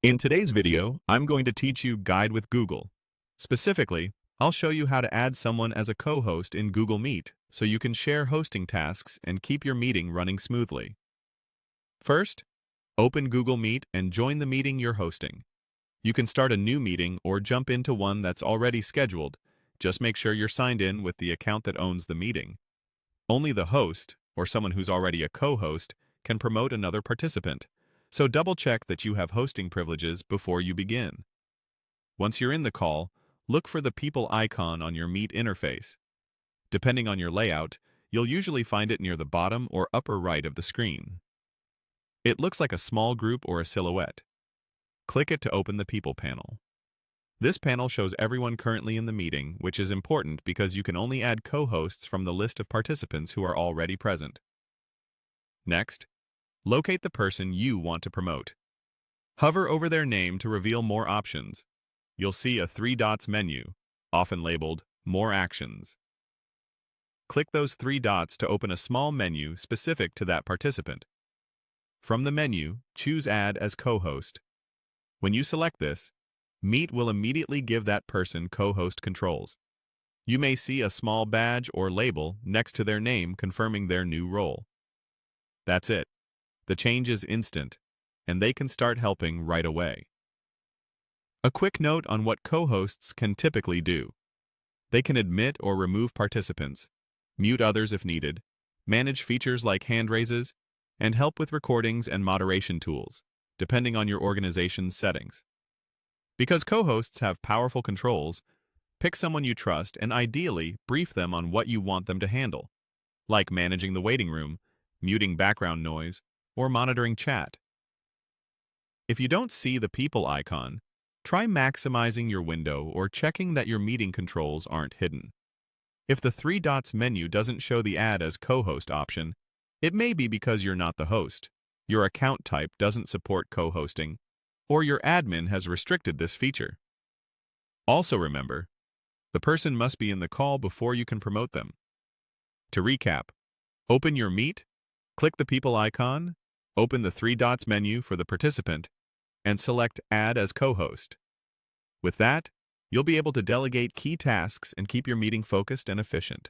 In today's video, I'm going to teach you Guide with Google. Specifically, I'll show you how to add someone as a co-host in Google Meet so you can share hosting tasks and keep your meeting running smoothly. First, open Google Meet and join the meeting you're hosting. You can start a new meeting or jump into one that's already scheduled. Just make sure you're signed in with the account that owns the meeting. Only the host, or someone who's already a co-host, can promote another participant. So double-check that you have hosting privileges before you begin. Once you're in the call, look for the people icon on your Meet interface. Depending on your layout, you'll usually find it near the bottom or upper right of the screen. It looks like a small group or a silhouette. Click it to open the People panel. This panel shows everyone currently in the meeting, which is important because you can only add co-hosts from the list of participants who are already present. Next, locate the person you want to promote. Hover over their name to reveal more options. You'll see a 3 dots menu, often labeled More Actions. Click those 3 dots to open a small menu specific to that participant. From the menu, choose Add as Co-host. When you select this, Meet will immediately give that person co-host controls. You may see a small badge or label next to their name confirming their new role. That's it. The change is instant, and they can start helping right away. A quick note on what co-hosts can typically do. They can admit or remove participants, mute others if needed, manage features like hand raises, and help with recordings and moderation tools, depending on your organization's settings. Because co-hosts have powerful controls, pick someone you trust and ideally brief them on what you want them to handle, like managing the waiting room, muting background noise, or monitoring chat. If you don't see the people icon, try maximizing your window or checking that your meeting controls aren't hidden. If the 3 dots menu doesn't show the Add as co-host option, it may be because you're not the host, your account type doesn't support co-hosting, or your admin has restricted this feature. Also remember, the person must be in the call before you can promote them. To recap, open your Meet, click the people icon, open the 3 dots menu for the participant, and select Add as co-host. With that, you'll be able to delegate key tasks and keep your meeting focused and efficient.